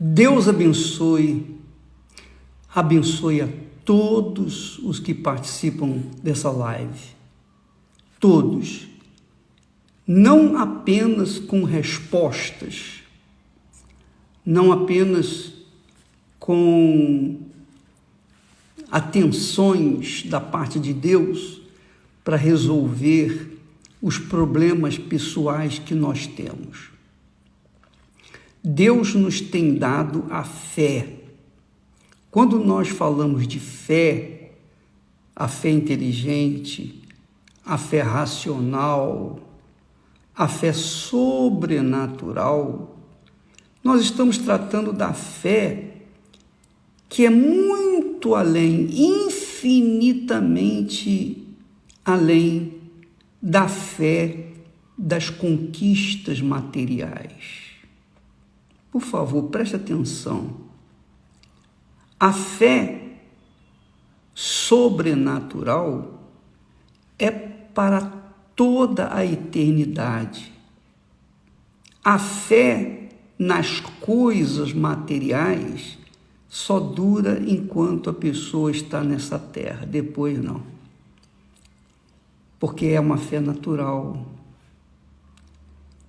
Deus abençoe a todos os que participam dessa live. Todos. Não apenas com respostas, não apenas com atenções da parte de Deus para resolver os problemas pessoais que nós temos. Deus nos tem dado a fé. Quando nós falamos de fé, a fé inteligente, a fé racional, a fé sobrenatural, nós estamos tratando da fé que é muito além, infinitamente além da fé das conquistas materiais. Por favor, preste atenção. A fé sobrenatural é para toda a eternidade. A fé nas coisas materiais só dura enquanto a pessoa está nessa terra, depois não. Porque é uma fé natural.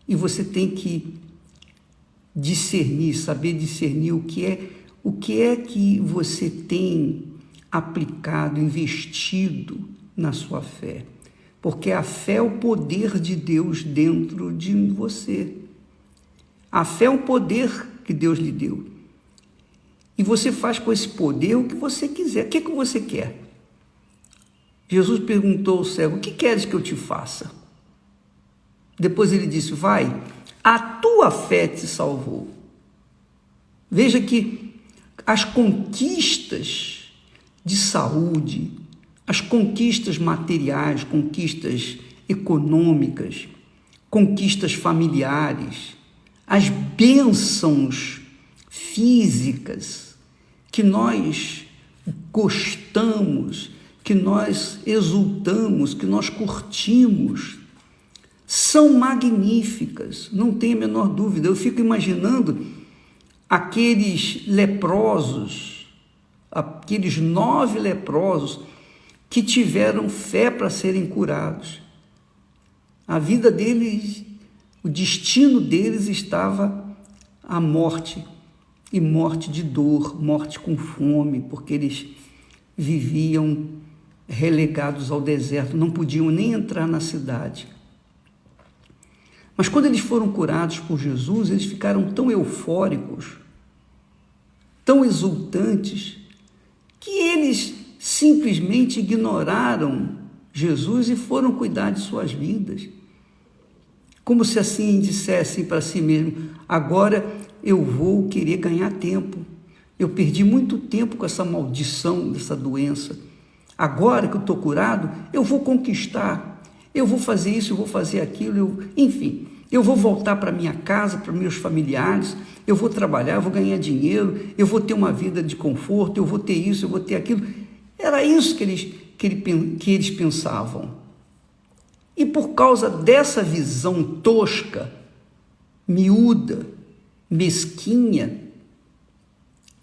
E você tem que discernir, saber discernir o que é que você tem aplicado, investido na sua fé. Porque a fé é o poder de Deus dentro de você. A fé é um poder que Deus lhe deu. E você faz com esse poder o que você quiser. O que você quer? Jesus perguntou ao cego: o que queres que eu te faça? Depois ele disse: vai, a tua fé te salvou. Veja que as conquistas de saúde, as conquistas materiais, conquistas econômicas, conquistas familiares, as bênçãos físicas que nós gostamos, que nós exultamos, que nós curtimos, são magníficas, não tem a menor dúvida. Eu fico imaginando aqueles leprosos, aqueles 9 leprosos que tiveram fé para serem curados. A vida deles, o destino deles estava a morte, e morte de dor, morte com fome, porque eles viviam relegados ao deserto, não podiam nem entrar na cidade. Mas quando eles foram curados por Jesus, eles ficaram tão eufóricos, tão exultantes, que eles simplesmente ignoraram Jesus e foram cuidar de suas vidas. Como se assim dissessem para si mesmo: agora eu vou querer ganhar tempo. Eu perdi muito tempo com essa maldição dessa doença. Agora que eu estou curado, eu vou conquistar. Eu vou fazer isso, eu vou fazer aquilo, enfim. Eu vou voltar para minha casa, para meus familiares, eu vou trabalhar, eu vou ganhar dinheiro, eu vou ter uma vida de conforto, eu vou ter isso, eu vou ter aquilo. Era isso que eles pensavam. E por causa dessa visão tosca, miúda, mesquinha,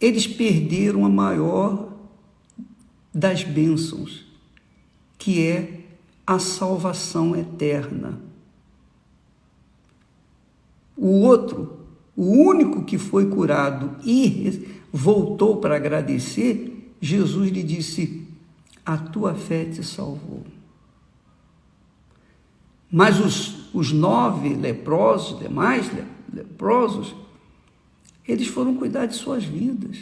eles perderam a maior das bênçãos, que é a salvação eterna. O outro, o único que foi curado e voltou para agradecer, Jesus lhe disse: a tua fé te salvou. Mas os 9 leprosos, demais leprosos, eles foram cuidar de suas vidas.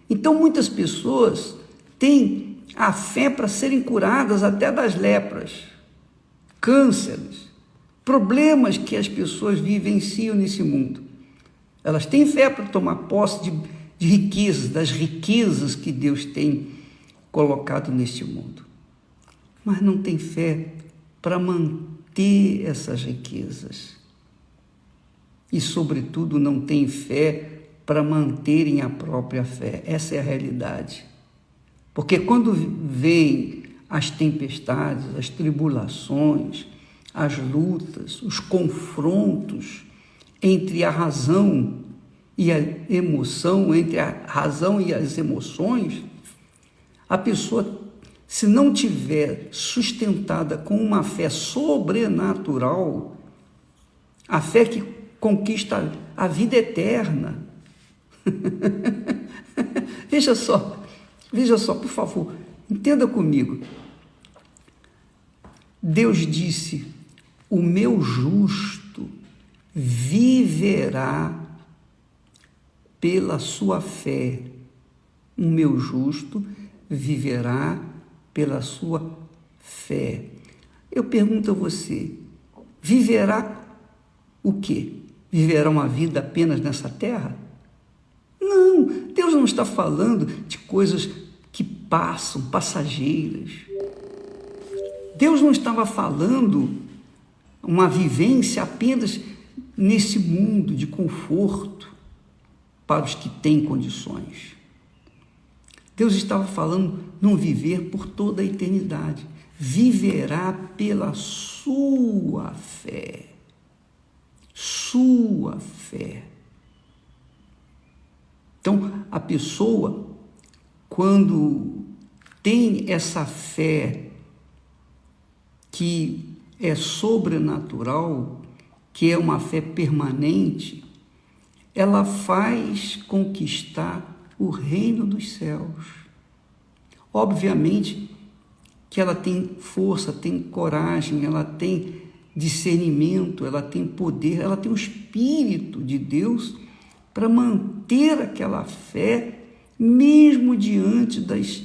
Então muitas pessoas têm a fé para serem curadas até das lepras, cânceres, problemas que as pessoas vivenciam nesse mundo. Elas têm fé para tomar posse de riquezas, das riquezas que Deus tem colocado neste mundo. Mas não tem fé para manter essas riquezas. E, sobretudo, não tem fé para manterem a própria fé. Essa é a realidade. Porque quando vêm as tempestades, as tribulações, as lutas, os confrontos entre a razão e a emoção, entre a razão e as emoções, a pessoa, se não tiver sustentada com uma fé sobrenatural, a fé que conquista a vida eterna. Veja só, por favor, entenda comigo. Deus disse: o meu justo viverá pela sua fé. O meu justo viverá pela sua fé. Eu pergunto a você, viverá o quê? Viverá uma vida apenas nessa terra? Não, Deus não está falando de coisas que passam, passageiras. Deus não estava falando uma vivência apenas nesse mundo de conforto para os que têm condições. Deus estava falando num viver por toda a eternidade. Viverá pela sua fé. Sua fé. Então, a pessoa, quando tem essa fé que é sobrenatural, que é uma fé permanente, ela faz conquistar o reino dos céus. Obviamente que ela tem força, tem coragem, ela tem discernimento, ela tem poder, ela tem o Espírito de Deus para manter aquela fé, mesmo diante das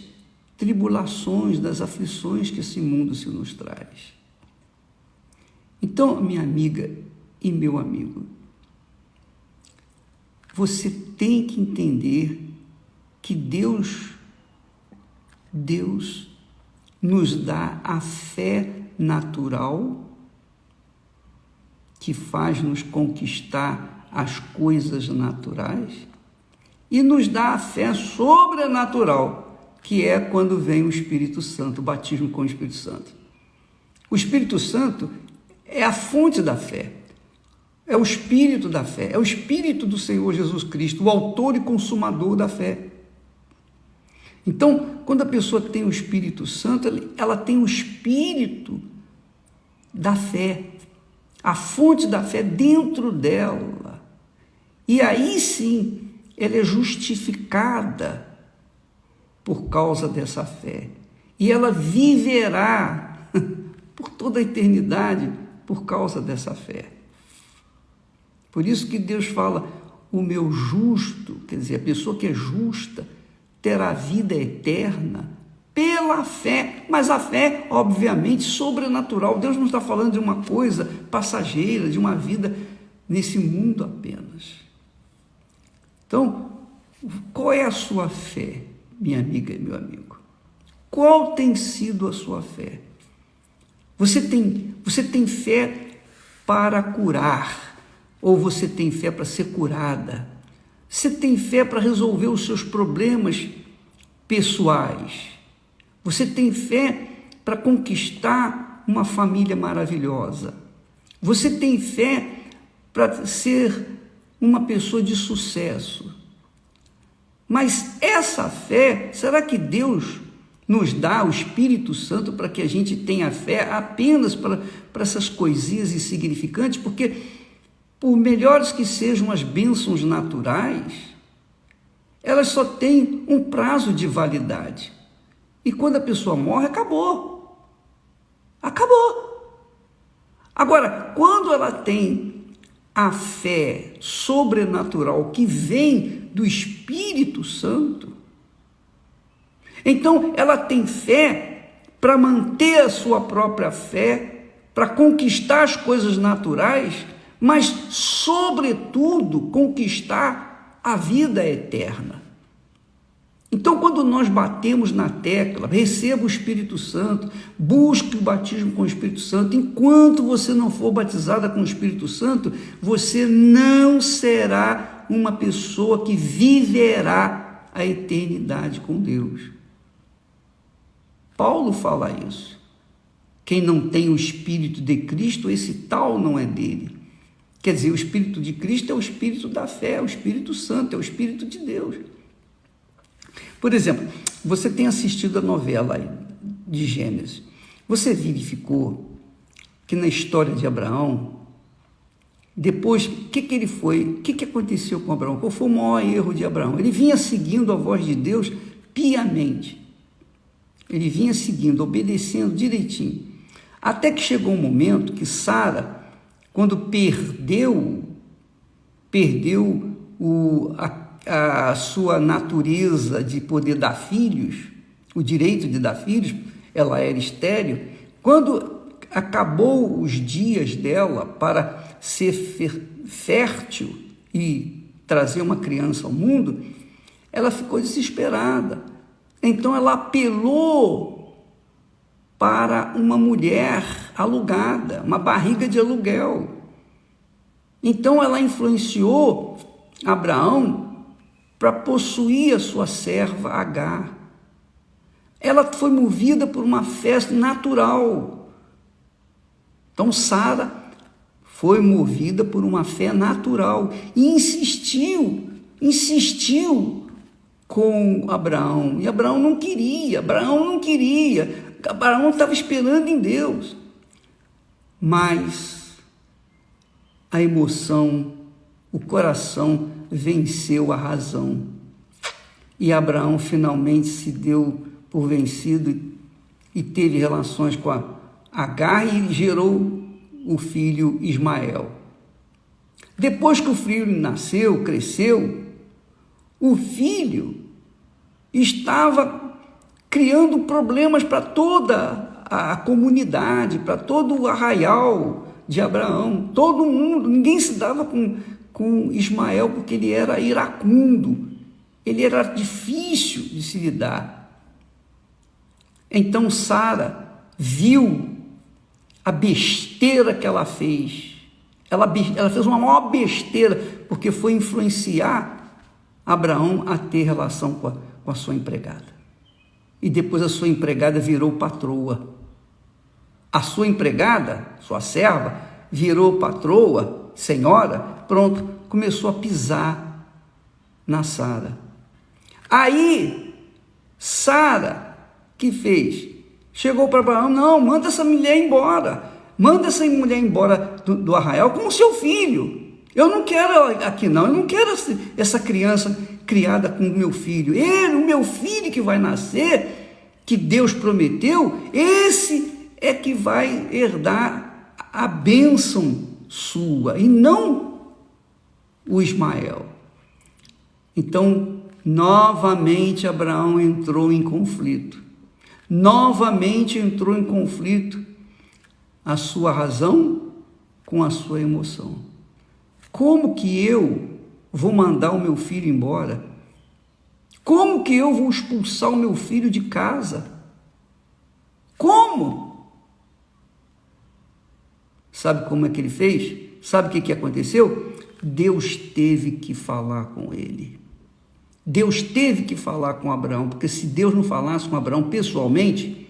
tribulações, das aflições que esse mundo se nos traz. Então, minha amiga e meu amigo, você tem que entender que Deus nos dá a fé natural que faz nos conquistar as coisas naturais e nos dá a fé sobrenatural, que é quando vem o Espírito Santo, o batismo com o Espírito Santo. O Espírito Santo é a fonte da fé, é o Espírito da fé, é o Espírito do Senhor Jesus Cristo, o autor e consumador da fé. Então, quando a pessoa tem o Espírito Santo, ela tem o Espírito da fé, a fonte da fé dentro dela. E aí sim, ela é justificada por causa dessa fé. E ela viverá por toda a eternidade por causa dessa fé. Por isso que Deus fala, o meu justo, quer dizer, a pessoa que é justa, terá vida eterna pela fé, mas a fé, obviamente, sobrenatural. Deus não está falando de uma coisa passageira, de uma vida nesse mundo apenas. Então, qual é a sua fé, minha amiga e meu amigo? Qual tem sido a sua fé? Você tem fé para curar, ou você tem fé para ser curada? Você tem fé para resolver os seus problemas pessoais? Você tem fé para conquistar uma família maravilhosa? Você tem fé para ser uma pessoa de sucesso? Mas essa fé, será que Deus nos dá o Espírito Santo para que a gente tenha fé apenas para essas coisinhas insignificantes? Porque, por melhores que sejam as bênçãos naturais, elas só têm um prazo de validade. E quando a pessoa morre, acabou. Acabou. Agora, quando ela tem a fé sobrenatural que vem do Espírito Santo, então ela tem fé para manter a sua própria fé, para conquistar as coisas naturais, mas, sobretudo, conquistar a vida eterna. Então, quando nós batemos na tecla, receba o Espírito Santo, busque o batismo com o Espírito Santo, enquanto você não for batizada com o Espírito Santo, você não será uma pessoa que viverá a eternidade com Deus. Paulo fala isso. Quem não tem o Espírito de Cristo, esse tal não é dele. Quer dizer, o Espírito de Cristo é o Espírito da fé, é o Espírito Santo, é o Espírito de Deus. Por exemplo, você tem assistido a novela aí de Gênesis. Você verificou que na história de Abraão, depois, o que aconteceu com Abraão? Qual foi o maior erro de Abraão? Ele vinha seguindo a voz de Deus piamente. Ele vinha seguindo, obedecendo direitinho. Até que chegou um momento que Sara, quando perdeu a sua natureza de poder dar filhos, o direito de dar filhos, ela era estéril. Quando acabou os dias dela para ser fértil e trazer uma criança ao mundo, ela ficou desesperada. Então ela apelou para uma mulher alugada, uma barriga de aluguel. Então ela influenciou Abraão para possuir a sua serva Agar. Ela foi movida por uma fé natural. Então Sara foi movida por uma fé natural e insistiu com Abraão. E Abraão não queria. Abraão estava esperando em Deus. Mas a emoção, o coração venceu a razão. E Abraão finalmente se deu por vencido e teve relações com a Agar e gerou o filho Ismael. Depois que o filho nasceu, cresceu, o filho estava criando problemas para toda a comunidade, para todo o arraial de Abraão. Todo mundo, ninguém se dava com Ismael porque ele era iracundo, ele era difícil de se lidar. Então Sara viu a besteira que ela fez. Ela fez uma maior besteira, porque foi influenciar Abraão a ter relação com a sua empregada. E depois a sua empregada virou patroa. A sua empregada, sua serva, virou patroa, senhora, pronto, começou a pisar na Sara. Aí, Sara, que fez? Chegou para Abraão, não, manda essa mulher embora, do arraial com o seu filho. Eu não quero aqui não, eu não quero essa criança criada com o meu filho. O meu filho que vai nascer, que Deus prometeu, esse é que vai herdar a bênção sua, e não o Ismael. Então, novamente Abraão entrou em conflito. A sua razão com a sua emoção. Como que eu vou mandar o meu filho embora? Como que eu vou expulsar o meu filho de casa? Como? Sabe como é que ele fez? Sabe o que aconteceu? Deus teve que falar com ele. Deus teve que falar com Abraão, porque se Deus não falasse com Abraão pessoalmente,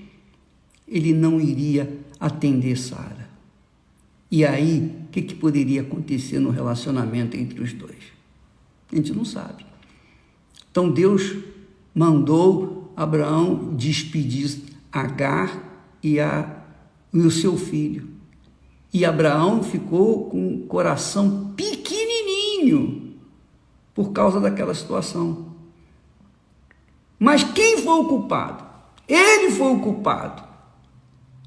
ele não iria atender Sara. E aí, o que poderia acontecer no relacionamento entre os dois? A gente não sabe. Então Deus mandou Abraão despedir Agar e o seu filho. E Abraão ficou com o coração pequenininho por causa daquela situação. Mas quem foi o culpado? Ele foi o culpado.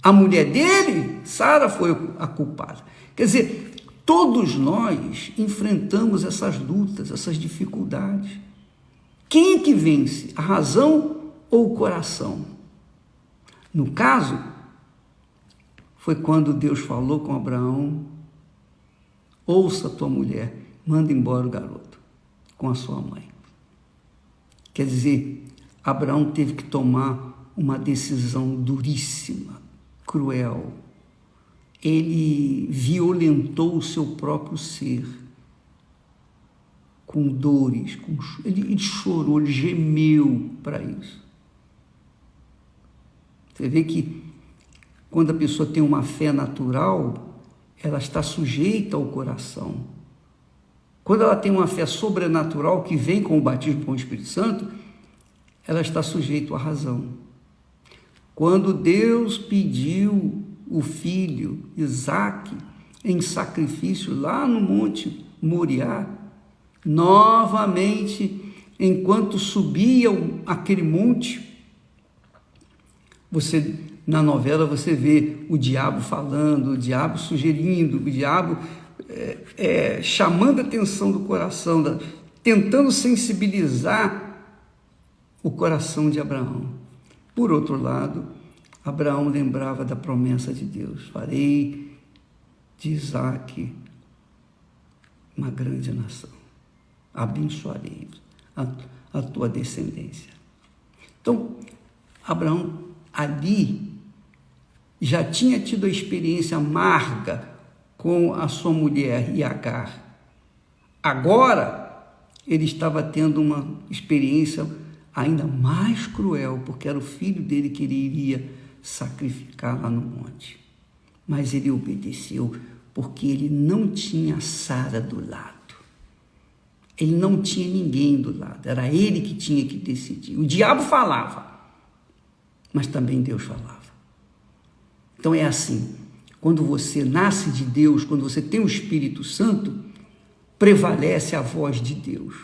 A mulher dele, Sara, foi a culpada. Quer dizer, todos nós enfrentamos essas lutas, essas dificuldades. Quem é que vence? A razão ou o coração? No caso, foi quando Deus falou com Abraão: ouça a tua mulher, manda embora o garoto com a sua mãe. Quer dizer, Abraão teve que tomar uma decisão duríssima, cruel. Ele violentou o seu próprio ser, com dores, ele chorou, ele gemeu para isso. Você vê que quando a pessoa tem uma fé natural, ela está sujeita ao coração. Quando ela tem uma fé sobrenatural que vem com o batismo com o Espírito Santo, ela está sujeita à razão. Quando Deus pediu o filho Isaque em sacrifício lá no Monte Moriá, novamente, enquanto subiam aquele monte, na novela você vê o diabo falando, o diabo sugerindo, o diabo chamando a atenção do coração, tentando sensibilizar o coração de Abraão. Por outro lado, Abraão lembrava da promessa de Deus: farei de Isaque uma grande nação, abençoarei a tua descendência. Então, Abraão ali já tinha tido a experiência amarga com a sua mulher Agar. Agora, ele estava tendo uma experiência ainda mais cruel, porque era o filho dele que ele iria sacrificar lá no monte. Mas ele obedeceu, porque ele não tinha Sara do lado. Ele não tinha ninguém do lado, era ele que tinha que decidir. O diabo falava, mas também Deus falava. Então é assim, quando você nasce de Deus, quando você tem o Espírito Santo, prevalece a voz de Deus.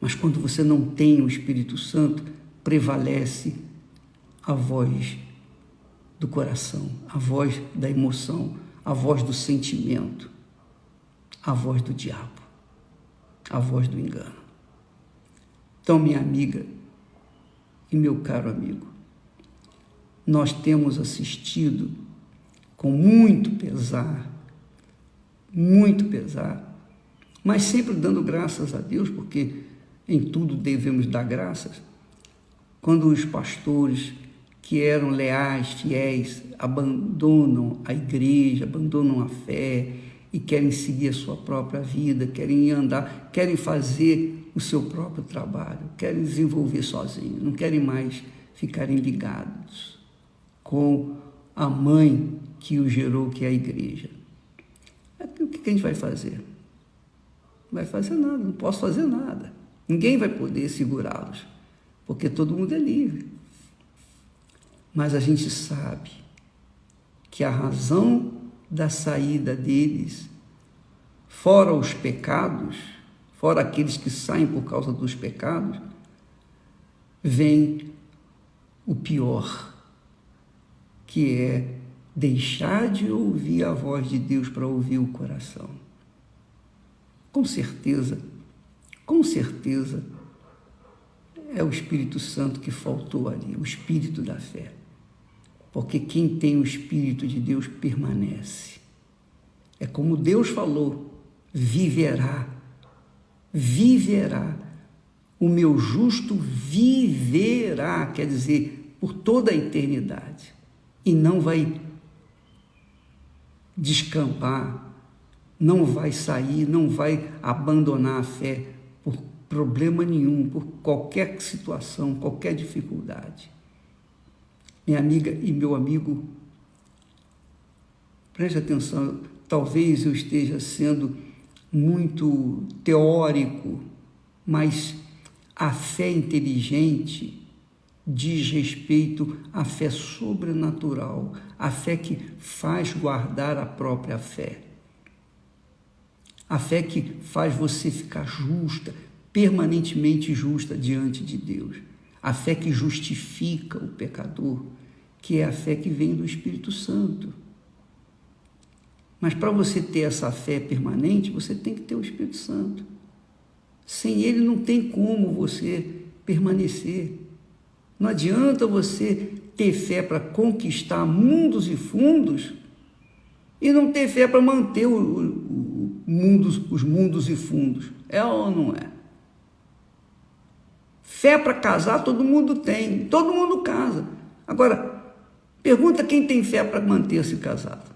Mas quando você não tem o Espírito Santo, prevalece a voz do coração, a voz da emoção, a voz do sentimento, a voz do diabo, a voz do engano. Então, minha amiga e meu caro amigo, nós temos assistido com muito pesar, mas sempre dando graças a Deus, porque em tudo devemos dar graças, quando os pastores que eram leais, fiéis, abandonam a igreja, abandonam a fé e querem seguir a sua própria vida, querem andar, querem fazer o seu próprio trabalho, querem desenvolver sozinhos, não querem mais ficarem ligados com a mãe que o gerou, que é a igreja. O que a gente vai fazer? Não vai fazer nada, não posso fazer nada. Ninguém vai poder segurá-los, porque todo mundo é livre. Mas a gente sabe que a razão da saída deles, fora os pecados, fora aqueles que saem por causa dos pecados, vem o pior, que é deixar de ouvir a voz de Deus para ouvir o coração. Com certeza, é o Espírito Santo que faltou ali, o Espírito da fé. Porque quem tem o Espírito de Deus permanece. É como Deus falou, viverá. O meu justo viverá, quer dizer, por toda a eternidade. E não vai descampar, não vai sair, não vai abandonar a fé por problema nenhum, por qualquer situação, qualquer dificuldade. Minha amiga e meu amigo, preste atenção, talvez eu esteja sendo muito teórico, mas a fé inteligente diz respeito à fé sobrenatural, a fé que faz guardar a própria fé. A fé que faz você ficar justa, permanentemente justa diante de Deus. A fé que justifica o pecador, que é a fé que vem do Espírito Santo. Mas para você ter essa fé permanente, você tem que ter o Espírito Santo. Sem ele não tem como você permanecer. Não adianta você ter fé para conquistar mundos e fundos e não ter fé para manter os mundos e fundos. É ou não é? Fé para casar todo mundo tem, todo mundo casa. Agora, pergunta quem tem fé para manter-se casado.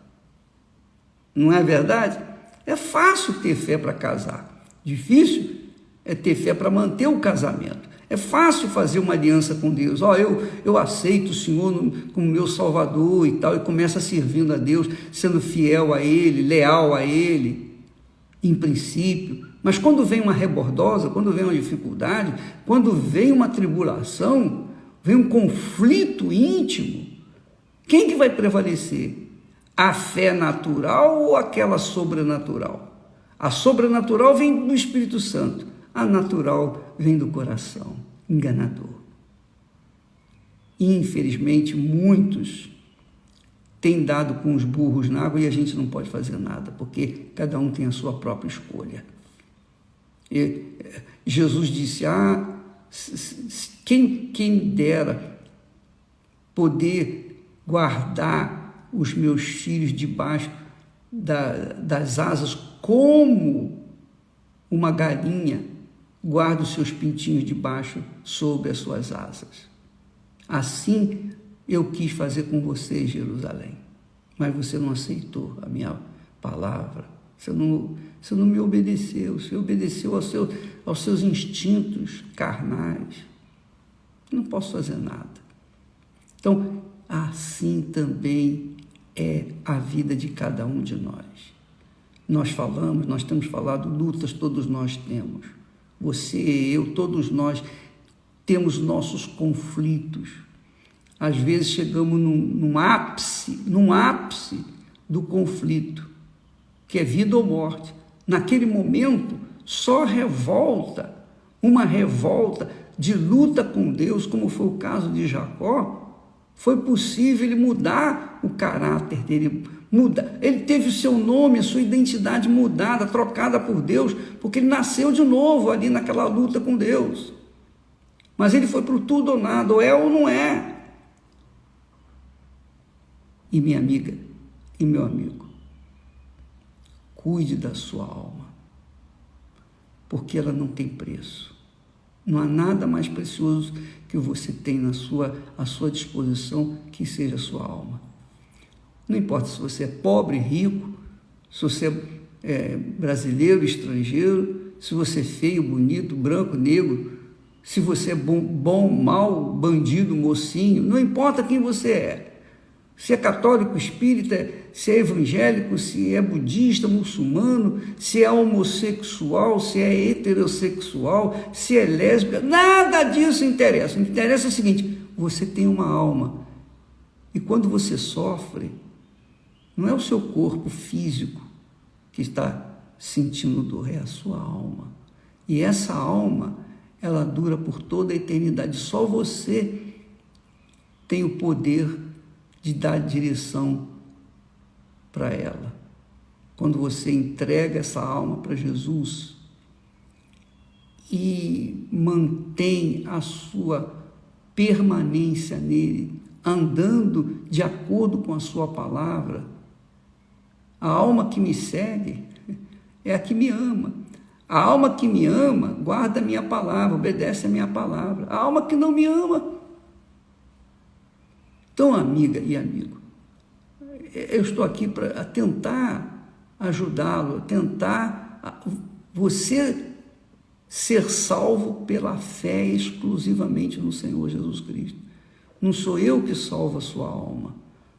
Não é verdade? É fácil ter fé para casar. Difícil é ter fé para manter o casamento. É fácil fazer uma aliança com Deus. Eu aceito o Senhor como meu Salvador e tal, e começa servindo a Deus, sendo fiel a Ele, leal a Ele, em princípio. Mas quando vem uma rebordosa, quando vem uma dificuldade, quando vem uma tribulação, vem um conflito íntimo, quem que vai prevalecer? A fé natural ou aquela sobrenatural? A sobrenatural vem do Espírito Santo. A natural vem do coração enganador. Infelizmente, muitos têm dado com os burros na água e a gente não pode fazer nada, porque cada um tem a sua própria escolha. E Jesus disse, quem dera poder guardar os meus filhos debaixo das asas, como uma galinha guarda os seus pintinhos debaixo sobre as suas asas. Assim eu quis fazer com você, Jerusalém, mas você não aceitou a minha palavra, você não me obedeceu, você obedeceu aos seus instintos carnais. Não posso fazer nada. Então, assim também é a vida de cada um de nós. Nós temos falado, lutas todos nós temos. Você, eu, todos nós temos nossos conflitos. Às vezes chegamos num ápice do conflito, que é vida ou morte. Naquele momento, só uma revolta de luta com Deus, como foi o caso de Jacó, foi possível ele mudar o caráter dele, ele teve o seu nome, a sua identidade mudada, trocada por Deus, porque ele nasceu de novo ali naquela luta com Deus. Mas ele foi para o tudo ou nada, ou é ou não é. E minha amiga e meu amigo, cuide da sua alma, porque ela não tem preço. Não há nada mais precioso que você tem à sua disposição que seja a sua alma. Não importa se você é pobre, rico, se você é brasileiro, estrangeiro, se você é feio, bonito, branco, negro, se você é bom, mau, bandido, mocinho, não importa quem você é. Se é católico, espírita, se é evangélico, se é budista, muçulmano, se é homossexual, se é heterossexual, se é lésbica, nada disso interessa. O que interessa é o seguinte: você tem uma alma. E quando você sofre, não é o seu corpo físico que está sentindo dor, é a sua alma. E essa alma, ela dura por toda a eternidade. Só você tem o poder de dar direção para ela. Quando você entrega essa alma para Jesus e mantém a sua permanência nele, andando de acordo com a sua palavra, a alma que me segue é a que me ama. A alma que me ama guarda a minha palavra, obedece a minha palavra. A alma que não me ama. Então, amiga e amigo, eu estou aqui para tentar ajudá-lo, tentar você ser salvo pela fé exclusivamente no Senhor Jesus Cristo. Não sou eu que salvo a sua alma.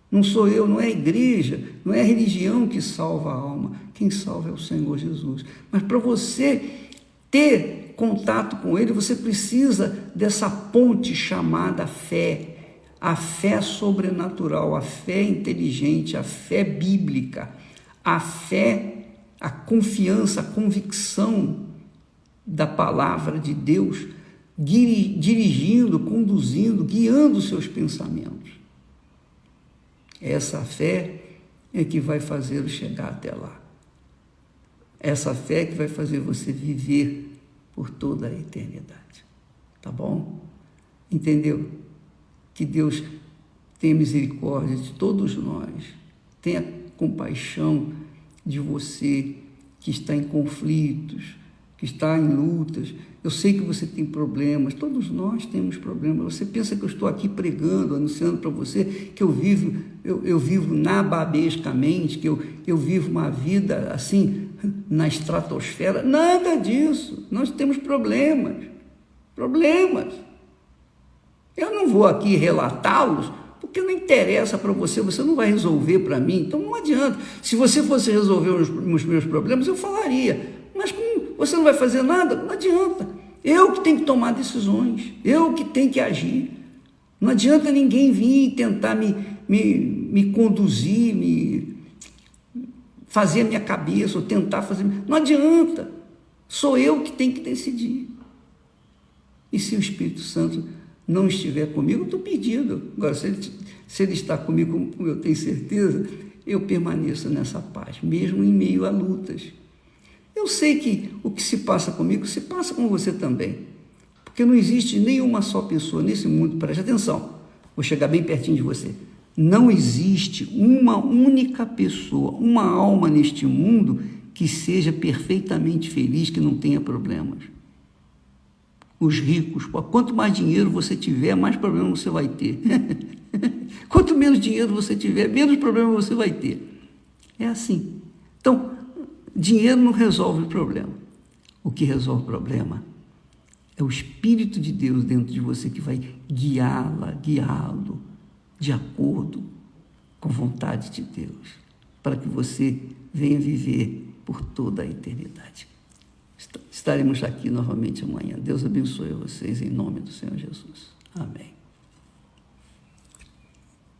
Não sou eu, não é a igreja, não é a religião que salva a alma. Quem salva é o Senhor Jesus. Mas para você ter contato com Ele, você precisa dessa ponte chamada fé. A fé sobrenatural, a fé inteligente, a fé bíblica, a fé, a confiança, a convicção da palavra de Deus, dirigindo, conduzindo, guiando os seus pensamentos. Essa fé é que vai fazê-lo chegar até lá. Essa fé é que vai fazer você viver por toda a eternidade. Tá bom? Entendeu? Que Deus tenha misericórdia de todos nós, tenha compaixão de você que está em conflitos, que está em lutas. Eu sei que você tem problemas, todos nós temos problemas. Você pensa que eu estou aqui pregando, anunciando para você que eu vivo nababescamente, que eu vivo uma vida assim, na estratosfera? Nada disso, nós temos problemas. problemas. Eu não vou aqui relatá-los, porque não interessa para você, você não vai resolver para mim, então não adianta. Se você fosse resolver os meus problemas, eu falaria, mas como você não vai fazer nada, não adianta. Eu que tenho que tomar decisões, eu que tenho que agir. Não adianta ninguém vir e tentar me conduzir, fazer a minha cabeça, ou tentar fazer... Não adianta, sou eu que tenho que decidir. E se o Espírito Santo não estiver comigo, eu estou perdido. Agora, se ele está comigo, como eu tenho certeza, eu permaneço nessa paz, mesmo em meio a lutas. Eu sei que o que se passa comigo, se passa com você também. Porque não existe nenhuma só pessoa nesse mundo, preste atenção, vou chegar bem pertinho de você. Não existe uma única pessoa, uma alma neste mundo que seja perfeitamente feliz, que não tenha problemas. Os ricos, quanto mais dinheiro você tiver, mais problemas você vai ter. Quanto menos dinheiro você tiver, menos problemas você vai ter. É assim. Então, dinheiro não resolve o problema. O que resolve o problema é o Espírito de Deus dentro de você que vai guiá-lo de acordo com a vontade de Deus, para que você venha viver por toda a eternidade. Estaremos aqui novamente amanhã. Deus abençoe vocês em nome do Senhor Jesus. Amém.